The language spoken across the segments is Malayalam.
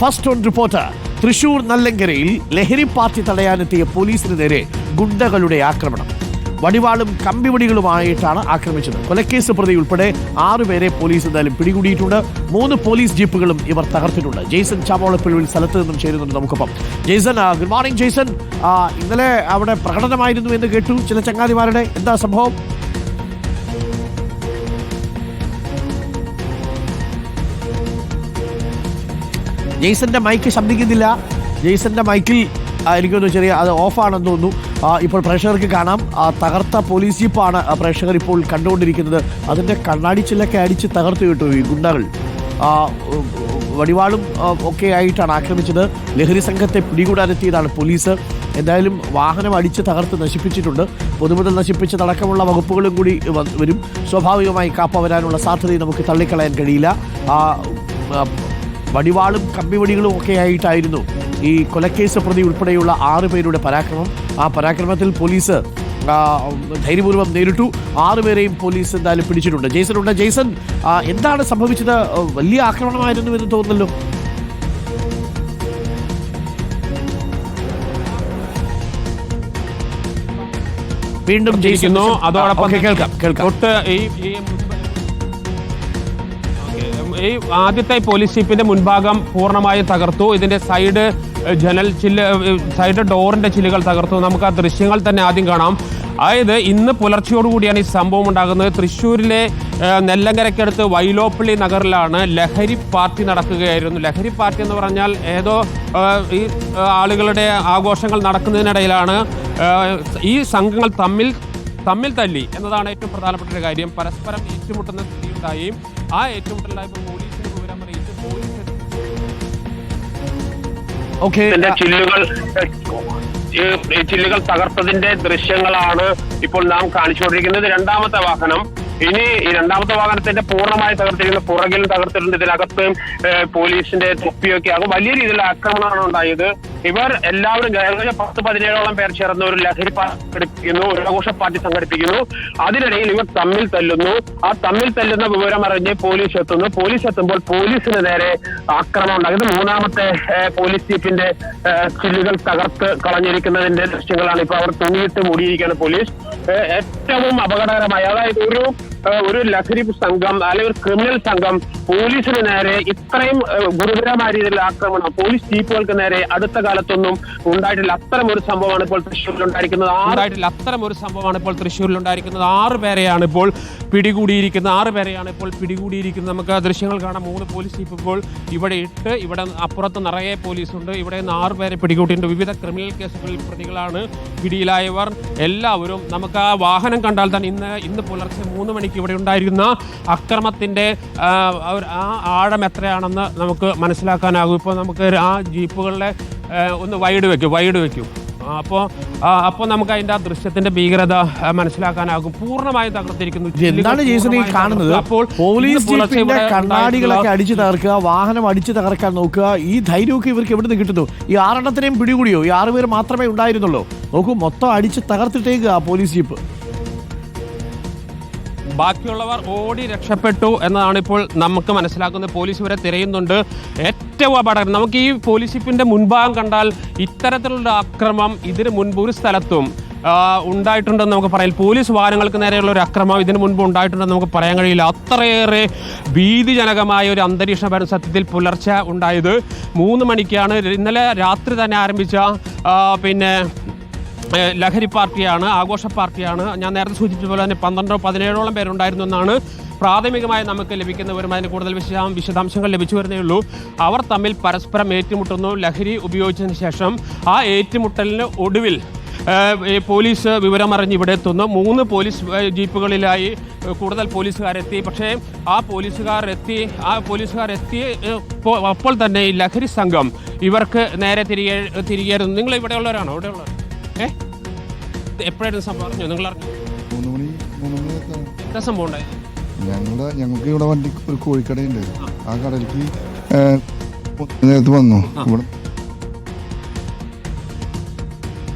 First on reporter. തൃശൂർ നല്ലങ്കരയിൽ ലഹരി പാർട്ടി തടയാനെത്തിയ പോലീസിന് നേരെ ഗുണ്ടകളുടെ ആക്രമണം. വടിവാളും കമ്പിവടികളുമായിട്ടാണ് ആക്രമിച്ചത്. കൊലക്കേസ് പ്രതി ഉൾപ്പെടെ 6 പേരെ പോലീസ് എന്തായാലും പിടികൂടിയിട്ടുണ്ട്. 3 പോലീസ് ജീപ്പുകളും ഇവർ തകർത്തിട്ടുണ്ട്. ജെയ്സൺ ചാമോളപ്പള്ളിയിൽ സ്ഥലത്ത് നിന്നും ചേരുന്നുണ്ട് നമുക്കൊപ്പം. Jaison, good morning Jaison. ഇന്നലെ അവിടെ പ്രകടനമായിരുന്നു എന്ന് കേട്ടു ചില ചങ്ങാതിമാരുടെ, എന്താ സംഭവം? ജെയ്സന്റെ മൈക്ക് ശബ്ദിക്കുന്നില്ല. ജെയ്സന്റെ മൈക്കിൽ എനിക്കൊന്ന് ചെറിയ അത് ഓഫാണെന്ന് തോന്നുന്നു. ഇപ്പോൾ പ്രേക്ഷകർക്ക് കാണാം, തകർത്ത പോലീസ് ജീപ്പാണ് പ്രേക്ഷകർ ഇപ്പോൾ കണ്ടുകൊണ്ടിരിക്കുന്നത്. അതിൻ്റെ കണ്ണാടിച്ചിലൊക്കെ അടിച്ച് തകർത്ത് കിട്ടും ഈ ഗുണ്ടകൾ. വടിവാളും ഒക്കെ ആയിട്ടാണ് ആക്രമിച്ചത്. ലഹരി സംഘത്തെ പിടികൂടാനെത്തിയതാണ് പോലീസ്. എന്തായാലും വാഹനം അടിച്ച് തകർത്ത് നശിപ്പിച്ചിട്ടുണ്ട്. പൊതുമുതൽ നശിപ്പിച്ചതടക്കമുള്ള വകുപ്പുകളും കൂടി വരും. സ്വാഭാവികമായി കാപ്പ വരാനുള്ള സാധ്യതയും നമുക്ക് തള്ളിക്കളയാൻ കഴിയില്ല. വടിവാളും കമ്പിവടികളും ഒക്കെ ആയിട്ടായിരുന്നു ഈ കൊലക്കേസ് പ്രതി ഉൾപ്പെടെയുള്ള 6 പേരുടെ പരാക്രമം. ആ പരാക്രമത്തിൽ പോലീസ് ധൈര്യപൂർവ്വം നേരിട്ടു. 6 പേരെയും പോലീസ് എന്തായാലും പിടിച്ചിട്ടുണ്ട്. ജെയ്സൺ ഉണ്ട്. ജെയ്സൺ, എന്താണ് സംഭവിച്ചത്? വലിയ ആക്രമണമായിരുന്നു എന്ന് തോന്നുന്നല്ലോ. വീണ്ടും ജയിക്കുന്നു. അതോടൊപ്പം കേൾക്കാം. ഈ ആദ്യത്തെ പോലീസ് ജീപ്പിന്റെ മുൻഭാഗം പൂർണ്ണമായി തകർത്തു. ഇതിന്റെ സൈഡ് ഡോറിന്റെ ചില്ലുകൾ തകർത്തു. നമുക്ക് ആ ദൃശ്യങ്ങൾ തന്നെ ആദ്യം കാണാം. അതായത് ഇന്ന് പുലർച്ചയോടുകൂടിയാണ് ഈ സംഭവം ഉണ്ടാകുന്നത്. തൃശ്ശൂരിലെ നെല്ലങ്കരയ്ക്കടുത്ത് വൈലോപ്പള്ളി നഗറിലാണ് ലഹരി പാർട്ടി നടക്കുകയായിരുന്നു. ലഹരി പാർട്ടി എന്ന് പറഞ്ഞാൽ ഏതോ ഈ ആളുകളുടെ ആഘോഷങ്ങൾ നടക്കുന്നതിനിടയിലാണ് ഈ സംഘങ്ങൾ തമ്മിൽ തല്ലി എന്നതാണ് ഏറ്റവും പ്രധാനപ്പെട്ട ഒരു കാര്യം. പരസ്പരം ഏറ്റുമുട്ടുന്ന സ്ഥിതിയുണ്ടായി. ആ ഏറ്റുമുട്ടലായപ്പോൾ പോലീസിന് വിവരം അറിയിച്ചു. ചില്ലുകൾ തകർത്തതിന്റെ ദൃശ്യങ്ങളാണ് ഇപ്പോൾ നാം കാണിച്ചുകൊണ്ടിരിക്കുന്നത്. രണ്ടാമത്തെ വാഹനം, ഇനി ഈ രണ്ടാമത്തെ വാഹനത്തിന്റെ പൂർണ്ണമായി തകർത്തിരിക്കുന്ന പുറകിലും തകർത്തിട്ടുണ്ട്. ഇതിനകത്ത് പോലീസിന്റെ തൊപ്പിയൊക്കെ ആകും. വലിയ രീതിയിലുള്ള ആക്രമണമാണ് ഉണ്ടായത്. ഇവർ എല്ലാവരും 10-17ഓളം പേർ ചേർന്ന് ഒരു ലഹരി പാർട്ടി സംഘടിപ്പിക്കുന്നു, ഒരു ആഘോഷ പാർട്ടി സംഘടിപ്പിക്കുന്നു. അതിനിടയിൽ ഇവർ തമ്മിൽ തല്ലുന്നു. ആ തമ്മിൽ തല്ലുന്ന വിവരം അറിഞ്ഞ് പോലീസ് എത്തുന്നു. പോലീസ് എത്തുമ്പോൾ പോലീസിന് നേരെ ആക്രമണം ഉണ്ടാകുന്നത്. 3ാമത്തെ പോലീസ് ജീപ്പിന്റെ ചില്ലുകൾ തകർത്ത് കളഞ്ഞിരിക്കുന്നതിന്റെ ദൃശ്യങ്ങളാണ്. ഇപ്പൊ അവർ തുണിയിട്ട് മൂടിയിരിക്കുകയാണ് പോലീസ്. ഏറ്റവും അപകടകരമായി, അതായത് ഒരു ലഹരി സംഘം അല്ലെങ്കിൽ ഒരു ക്രിമിനൽ സംഘം പോലീസിന് നേരെ ഇത്രയും ഗുരുതരമായ രീതിയിലുള്ള ആക്രമണം പോലീസ് ജീപ്പുകൾക്ക് നേരെ അടുത്ത കാലത്തൊന്നും ഉണ്ടായിട്ടില്ല. അത്തരം ഒരു സംഭവമാണ് ഇപ്പോൾ തൃശ്ശൂരിലുണ്ടായിരിക്കുന്നത്. 6 പേരെയാണ് ഇപ്പോൾ പിടികൂടിയിരിക്കുന്നത്. നമുക്ക് ആ ദൃശ്യങ്ങൾ കാണാം. 3 പോലീസ് ജീപ്പ് ഇപ്പോൾ ഇവിടെ ഇട്ട്, ഇവിടെ അപ്പുറത്ത് നിറയെ പോലീസുണ്ട്. ഇവിടെ നിന്ന് 6 പേരെ പിടികൂട്ടിയിട്ടുണ്ട്. വിവിധ ക്രിമിനൽ കേസുകളിൽ പ്രതികളാണ് പിടിയിലായവർ എല്ലാവരും. നമുക്ക് ആ വാഹനം കണ്ടാൽ തന്നെ ഇന്ന് പുലർച്ചെ 3 മണിക്ക് ഇവിടെ ഉണ്ടായിരുന്ന അക്രമത്തിന്റെ ആഴം എത്രയാണെന്ന് നമുക്ക് മനസ്സിലാക്കാനാകും. ഇപ്പോൾ നമുക്ക് ആ ജീപ്പുകളിലെ ഒന്ന് വൈഡ് വെക്കും. അപ്പോൾ നമുക്ക് അതിന്റെ ആ ദൃശ്യത്തിന്റെ ഭീകരത മനസ്സിലാക്കാനാകും. പൂർണ്ണമായും തകർത്തിരിക്കുന്നു. എന്താണ് ജെയ്സൺ ഈ കാണുന്നത്? അപ്പോൾ പോലീസ് ജീപ്പിന്റെ കണ്ണാടികളൊക്കെ അടിച്ചു തകർക്കുക, വാഹനം അടിച്ചു തകർക്കാൻ നോക്കുക. ഈ ധൈര്യമൊക്കെ ഇവർക്ക് എവിടെ നിന്ന് കിട്ടുന്നു? ഈ 6 എണ്ണത്തിനെയും പിടികൂടിയോ? ഈ 6 പേര് മാത്രമേ ഉണ്ടായിരുന്നുള്ളൂ. നോക്കൂ, മൊത്തം അടിച്ച് തകർത്തിട്ടേക്കുക ആ പോലീസ് ജീപ്പ്. ബാക്കിയുള്ളവർ ഓടി രക്ഷപ്പെട്ടു എന്നതാണ് ഇപ്പോൾ നമുക്ക് മനസ്സിലാക്കുന്നത്. പോലീസ് ഇവരെ തിരയുന്നുണ്ട്. ഏറ്റവും അപകടം, നമുക്ക് ഈ പോലീസ് ജീപ്പിന്റെ മുൻഭാഗം കണ്ടാൽ ഇത്തരത്തിലുള്ള അക്രമം ഇതിന് മുൻപ് ഒരു സ്ഥലത്തും ഉണ്ടായിട്ടുണ്ടെന്ന് നമുക്ക് പറയാം. പോലീസ് വാഹനങ്ങൾക്ക് നേരെയുള്ള ഒരു അക്രമം ഇതിനു മുൻപ് ഉണ്ടായിട്ടുണ്ടെന്ന് നമുക്ക് പറയാൻ കഴിയില്ല. അത്രയേറെ ഭീതിജനകമായ ഒരു അന്തരീക്ഷമായിരുന്നു സത്യത്തിൽ പുലർച്ചെ ഉണ്ടായത്. 3 മണിക്കാണ്. ഇന്നലെ രാത്രി തന്നെ ആരംഭിച്ച ലഹരി പാർട്ടിയാണ്, ആഘോഷ പാർട്ടിയാണ്. ഞാൻ നേരത്തെ സൂചിപ്പിച്ചതുപോലെ തന്നെ 12-17ഓളം പേരുണ്ടായിരുന്നു എന്നാണ് പ്രാഥമികമായി നമുക്ക് ലഭിക്കുന്ന വിവരം. അതിന് കൂടുതൽ വിശദാംശങ്ങൾ ലഭിച്ചു വരുന്നേ ഉള്ളൂ. അവർ തമ്മിൽ പരസ്പരം ഏറ്റുമുട്ടുന്നു. ലഹരി ഉപയോഗിച്ചതിന് ശേഷം ആ ഏറ്റുമുട്ടലിന് ഒടുവിൽ പോലീസ് വിവരം അറിഞ്ഞ് ഇവിടെ എത്തുന്നു. 3 പോലീസ് ജീപ്പുകളിലായി കൂടുതൽ പോലീസുകാരെത്തി. പക്ഷേ ആ പോലീസുകാർ എത്തി അപ്പോൾ തന്നെ ഈ ലഹരി സംഘം ഇവർക്ക് നേരെ തിരികെയായിരുന്നു. നിങ്ങൾ ഇവിടെയുള്ളവരാണോ? ഇവിടെയുള്ളവർ എപ്പോഴായിരുന്നു സംഭവം അറിഞ്ഞു? നിങ്ങൾ അറിഞ്ഞു? 3 മണി എന്താ സംഭവം ഉണ്ടായത്? ഞങ്ങൾക്ക് ഇവിടെ വണ്ടി ഒരു കോഴിക്കടയുണ്ട്. ആ കടയിലേക്ക് നേരത്തെ വന്നു. ഇവിടെ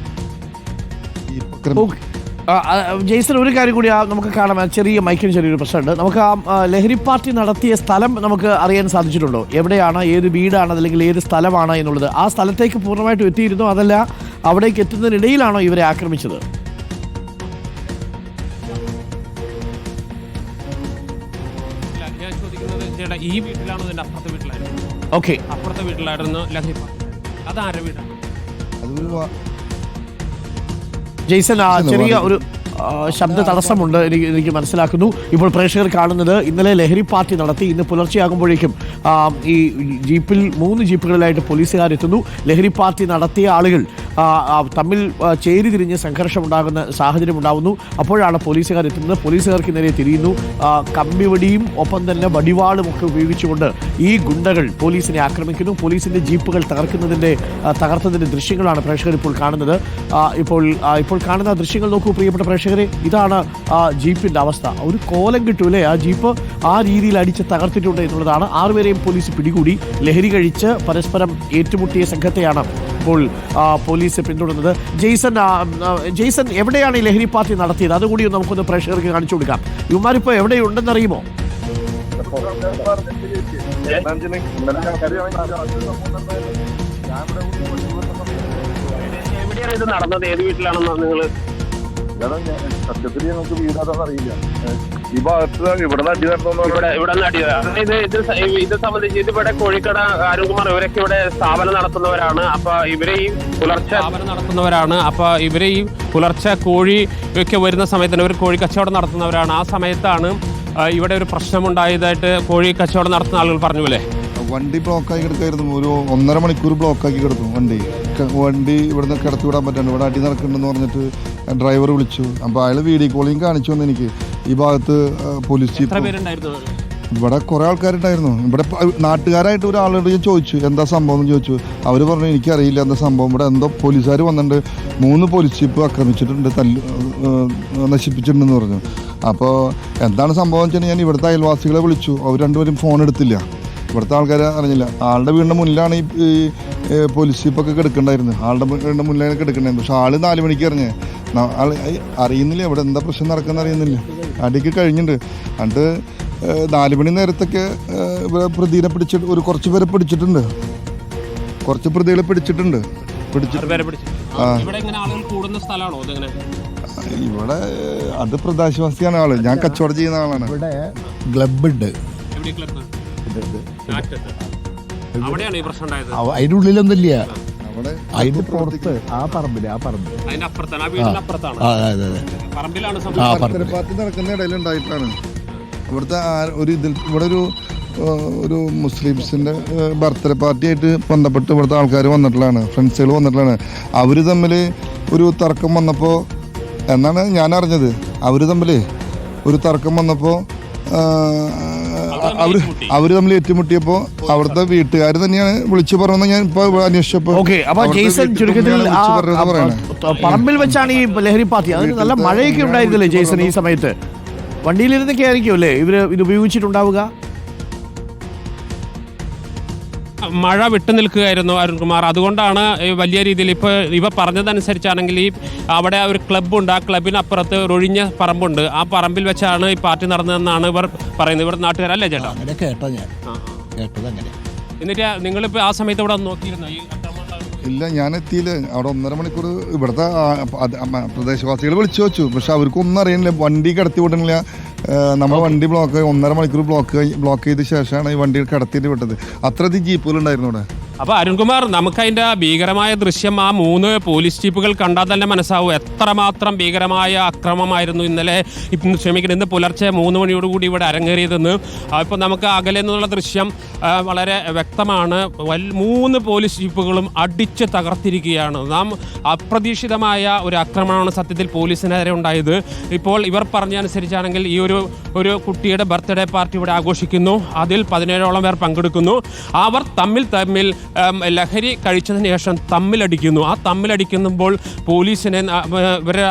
ജെയ്സൺ, ഒരു കാര്യം കൂടി നമുക്ക് കാണാം. ചെറിയ മൈക്കിന് ചെറിയൊരു പ്രശ്നമുണ്ട്. നമുക്ക് ലഹരി പാർട്ടി നടത്തിയ സ്ഥലം നമുക്ക് അറിയാൻ സാധിച്ചിട്ടുണ്ടോ? എവിടെയാണ്, ഏത് വീടാണ്, അല്ലെങ്കിൽ ഏത് സ്ഥലമാണ് എന്നുള്ളത്? ആ സ്ഥലത്തേക്ക് പൂർണ്ണമായിട്ടും എത്തിയിരുന്നോ, അതല്ല അവിടേക്ക് എത്തുന്നതിനിടയിലാണോ ഇവരെ ആക്രമിച്ചത്? ഈ വീട്ടിലാണോ ഇതിന്റെ അപ്പുറത്തെ വീട്ടിലായിരുന്നു? ഓക്കെ, അപ്പുറത്തെ വീട്ടിലായിരുന്നു ലഹരി പാർട്ടി. അതാരുടെ വീടാണ്? ജെയ്സൺ, ചെറിയ ഒരു ശബ്ദ തടസ്സമുണ്ട് എനിക്ക് മനസ്സിലാക്കുന്നു. ഇപ്പോൾ പ്രേക്ഷകർ കാണുന്നത് ഇന്നലെ ലഹരി പാർട്ടി നടത്തി. ഇന്ന് പുലർച്ചെയാകുമ്പോഴേക്കും ഈ ജീപ്പിൽ 3 ജീപ്പുകളിലായിട്ട് പോലീസുകാരെത്തുന്നു. ലഹരി പാർട്ടി നടത്തിയ ആളുകൾ തമ്മിൽ ചേരിതിരിഞ്ഞ് സംഘർഷമുണ്ടാകുന്ന സാഹചര്യം ഉണ്ടാകുന്നു. അപ്പോഴാണ് പോലീസുകാർ എത്തുന്നത്. പോലീസുകാർക്ക് നേരെ തിരിയുന്നു. കമ്പിവടിയും ഒപ്പം തന്നെ വടിവാളും ഒക്കെ ഉപയോഗിച്ചുകൊണ്ട് ഈ ഗുണ്ടകൾ പോലീസിനെ ആക്രമിക്കുന്നു. പോലീസിന്റെ ജീപ്പുകൾ തകർത്തതിന്റെ ദൃശ്യങ്ങളാണ് പ്രേക്ഷകർ ഇപ്പോൾ കാണുന്നത്. ഇപ്പോൾ കാണുന്ന ദൃശ്യങ്ങൾ നോക്കൂ പ്രിയപ്പെട്ട പ്രേക്ഷകരെ. ഇതാണ് ജീപ്പിന്റെ അവസ്ഥ. ഒരു കോലം കിട്ടൂലേ, ആ ജീപ്പ് ആ രീതിയിൽ അടിച്ച് തകർത്തിട്ടുണ്ട് എന്നുള്ളതാണ്. 6 പേരെയും പോലീസ് പിടികൂടി. ലഹരി കഴിച്ച് പരസ്പരം ഏറ്റുമുട്ടിയ സംഘത്തെയാണ് ഇപ്പോൾ പോലീസ് പിന്തുടർന്നത്. ജെയ്സൺ, എവിടെയാണ് ഈ ലഹരി പാർട്ടി നടത്തിയത്? അതുകൂടി നമുക്കൊന്ന് പ്രേക്ഷകർക്ക് കാണിച്ചു കൊടുക്കാം. ഇവന്മാരിപ്പോ എവിടെയുണ്ടെന്നറിയുമോ? എവിടെയാണ് ഇത് നടന്നത്? ഏത് വീട്ടിലാണെന്ന് നിങ്ങൾ സത്യത്തിൽ നമുക്ക് വീടാണെന്ന് അറിയില്ല. ഈ ഭാഗത്ത് ഇവിടെ നടി നടന്നു. ഇവിടെ നടി. അതായത് ഇത് സംബന്ധിച്ച് ഇതിവിടെ കോഴിക്കട അരുൺകുമാർ ഇവരൊക്കെ ഇവിടെ സ്ഥാപനം നടത്തുന്നവരാണ്. അപ്പൊ ഇവരെ ഈ പുലർച്ചെ കോഴി ഒക്കെ വരുന്ന സമയത്ത് ഇവർ കോഴി കച്ചവടം നടത്തുന്നവരാണ്. ആ സമയത്താണ് ഇവിടെ ഒരു പ്രശ്നമുണ്ടായതായിട്ട് കോഴി കച്ചവടം നടത്തുന്ന ആളുകൾ പറഞ്ഞു അല്ലേ? വണ്ടി ബ്ലോക്കായി കിടക്കായിരുന്നു. ഒരു 1.5 മണിക്കൂർ ബ്ലോക്കാക്കി കിടന്നു. വണ്ടി ഇവിടുന്ന് കിടത്തി വിടാൻ പറ്റുന്നുണ്ട്. ഇവിടെ അടി നടക്കുന്നുണ്ടെന്ന് പറഞ്ഞിട്ട് ഡ്രൈവർ വിളിച്ചു. അപ്പോൾ അയാൾ വീഡിയോ കോളിങ് കാണിച്ചു വന്നു എനിക്ക്. ഈ ഭാഗത്ത് പോലീസ് ജീപ്പ് ഇവിടെ കുറേ ആൾക്കാരുണ്ടായിരുന്നു. ഇവിടെ നാട്ടുകാരായിട്ട് ഒരാളോട് ഞാൻ ചോദിച്ചു എന്താ സംഭവം എന്ന് ചോദിച്ചു. അവർ പറഞ്ഞു എനിക്കറിയില്ല എന്താ സംഭവം. ഇവിടെ എന്തോ പോലീസുകാർ വന്നിട്ടുണ്ട്, 3 പോലീസ് ജീപ്പ് ആക്രമിച്ചിട്ടുണ്ട്, നശിപ്പിച്ചിട്ടുണ്ടെന്ന് പറഞ്ഞു. അപ്പോൾ എന്താണ് സംഭവം എന്ന് വെച്ചാൽ ഞാൻ ഇവിടുത്തെ അയൽവാസികളെ വിളിച്ചു. അവർ രണ്ടുപേരും ഫോൺ എടുത്തില്ല. ഇവിടുത്തെ ആൾക്കാരെ അറിഞ്ഞില്ല. ആളുടെ വീടിൻ്റെ മുന്നിലാണ് ഈ പോലീസ് ജീപ്പൊക്കെ കിടക്കണ്ടായിരുന്നു. ആളുടെ വീടിൻ്റെ മുന്നിലാണ് കിടക്കണ്ടായിരുന്നു. പക്ഷെ ആൾ 4 മണിക്ക് ഇറങ്ങി. ആൾ അറിയുന്നില്ല ഇവിടെ എന്താ പ്രശ്നം നടക്കുന്ന അറിയുന്നില്ല. അടിക്ക് കഴിഞ്ഞിട്ടുണ്ട്. എന്നിട്ട് 4 മണി നേരത്തൊക്കെ പ്രതിനെ പിടിച്ചിട്ട് കുറച്ച് പേരെ പിടിച്ചിട്ടുണ്ട്. കുറച്ച് പ്രതികളെ പിടിച്ചിട്ടുണ്ട്. ഇവിടെ അത് പ്രദേശവാസിയാണ് ആള്. ഞാൻ കച്ചവടം ചെയ്യുന്ന ആളാണ്. ഇവിടെ ക്ലബുണ്ട്. അതിന്റെ ഉള്ളിലൊന്നുമില്ല. അതിന്റെ പുറത്ത് ആ പറമ്പില് പാർട്ടി നടക്കുന്ന ഇടയിലുണ്ടായിട്ടാണ്. ഇവിടുത്തെ ഇവിടെ ഒരു മുസ്ലിംസിന്റെ ബർത്ത്ഡേ പാർട്ടിയായിട്ട് ബന്ധപ്പെട്ട് ഇവിടുത്തെ ആൾക്കാർ വന്നിട്ടുള്ളതാണ്, ഫ്രണ്ട്സുകൾ വന്നിട്ടുള്ളതാണ്. അവർ തമ്മിൽ ഒരു തർക്കം വന്നപ്പോൾ എന്നാണ് ഞാൻ അറിഞ്ഞത്. അവർ തമ്മിൽ ഒരു തർക്കം വന്നപ്പോൾ അവര് തമ്മിൽ ഏറ്റുമുട്ടിയപ്പോ അവിടുത്തെ വീട്ടുകാർ തന്നെയാണ് വിളിച്ചു പറഞ്ഞത്. ഞാൻ ഇപ്പൊ അന്വേഷിച്ചപ്പോ പറമ്പിൽ വെച്ചാണ് ഈ ലഹരി പാർട്ടി. അതിന് നല്ല മഴയൊക്കെ ഉണ്ടായിരുന്നില്ലേ ജെയ്സൺ? ഈ സമയത്ത് വണ്ടിയിലിരുന്നൊക്കെ ആയിരിക്കും അല്ലേ ഇവര് ഇത് ഉപയോഗിച്ചിട്ടുണ്ടാവുക? മഴ വിട്ടു നിൽക്കുകയായിരുന്നു അരുൺകുമാർ. അതുകൊണ്ടാണ് വലിയ രീതിയിൽ ഇപ്പോൾ ഇവ പറഞ്ഞതനുസരിച്ചാണെങ്കിൽ അവിടെ ഒരു ക്ലബ്ബുണ്ട്. ആ ക്ലബിനപ്പുറത്ത് ഒരു ഒഴിഞ്ഞ പറമ്പുണ്ട്. ആ പറമ്പിൽ വെച്ചാണ് ഈ പാർട്ടി നടന്നതെന്നാണ് ഇവർ പറയുന്നത്. ഇവർ നാട്ടുകാരല്ലേ ചേട്ടാ? എന്നിട്ട് നിങ്ങളിപ്പോൾ ആ സമയത്ത് ഇവിടെ നോക്കിയിരുന്നോ? ഇല്ല, ഞാൻ എത്തിയില്ല. അവിടെ 1.5 മണിക്കൂർ ഇവിടുത്തെ പ്രദേശവാസികൾ വിളിച്ചു വെച്ചു. പക്ഷെ അവർക്കൊന്നും അറിയില്ല. വണ്ടി കടത്തി വിടുന്നില്ല. നമ്മുടെ വണ്ടി 1.5 മണിക്കൂർ ബ്ലോക്ക് ചെയ്ത ശേഷമാണ് ഈ വണ്ടി കടത്തിയിട്ട് വിട്ടത്. അത്രയധികം ജീപ്പുകളുണ്ടായിരുന്നു അവിടെ. അപ്പോൾ അരുൺകുമാർ, നമുക്കതിൻ്റെ ഭീകരമായ ദൃശ്യം ആ 3 പോലീസ് ജീപ്പുകൾ കണ്ടാൽ തന്നെ മനസ്സാവും എത്രമാത്രം ഭീകരമായ അക്രമമായിരുന്നു ഇന്ന് പുലർച്ചെ 3 മണിയോടുകൂടി ഇവിടെ അരങ്ങേറിയതെന്ന്. ഇപ്പോൾ നമുക്ക് അകലെ നിന്നുള്ള ദൃശ്യം വളരെ വ്യക്തമാണ്. 3 പോലീസ് ജീപ്പുകളും അടിച്ച് തകർത്തിരിക്കുകയാണ്. അപ്രതീക്ഷിതമായ ഒരു ആക്രമണമാണ് സത്യത്തിൽ പോലീസിനെതിരെ ഉണ്ടായത്. ഇപ്പോൾ ഇവർ പറഞ്ഞനുസരിച്ചാണെങ്കിൽ ഈ ഒരു കുട്ടിയുടെ ബർത്ത്ഡേ പാർട്ടി ഇവിടെ ആഘോഷിക്കുന്നു. അതിൽ 17ഓളം പേർ പങ്കെടുക്കുന്നു. അവർ തമ്മിൽ ലഹരി കഴിച്ചതിന് ശേഷം തമ്മിലടിക്കുന്നു. ആ തമ്മിലടിക്കുമ്പോൾ പോലീസിനെ ഇവരെ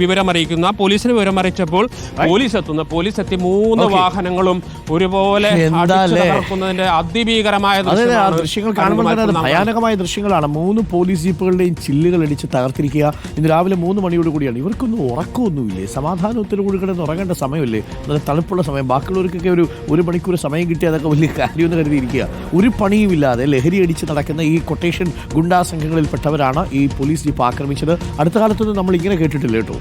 വിവരം അറിയിക്കുന്നു. ആ പോലീസിന് വിവരം അറിയിച്ചപ്പോൾ പോലീസ് എത്തുന്നു. പോലീസ് എത്തി 3 വാഹനങ്ങളും ഒരുപോലെ നടക്കുന്നതിന്റെ അതിഭീകരമായ ദൃശ്യങ്ങൾ കാണുമ്പോൾ തന്നെ അത് ഭയാനകമായ ദൃശ്യങ്ങളാണ്. 3 പോലീസ് ജീപ്പുകളുടെയും ചില്ലുകൾ അടിച്ച് തകർത്തിരിക്കുക. ഇന്ന് രാവിലെ 3 മണിയോട് കൂടിയാണ്. ഇവർക്കൊന്നും ഉറക്കമൊന്നുമില്ലേ? സമാധാനത്തോടുകൂടി കിടന്ന് ഉറങ്ങേണ്ട സമയമല്ലേ? നല്ല തണുപ്പുള്ള സമയം. ബാക്കിയുള്ളവർക്കൊക്കെ ഒരു മണിക്കൂർ സമയം കിട്ടി അതൊക്കെ വലിയ കാര്യമെന്ന് കരുതിയിരിക്കുക. ഒരു പണിയുമില്ലാതെ ലഹരി അടിച്ച് നടക്കുന്ന ഈ കൊട്ടേഷൻ ഗുണ്ടാ സംഘങ്ങളിൽപ്പെട്ടവരാണ് ഈ പോലീസ് ജീപ്പ് ആക്രമിച്ചത്. അടുത്ത കാലത്തൊന്നും നമ്മൾ ഇങ്ങനെ കേട്ടിട്ടില്ല കേട്ടോ.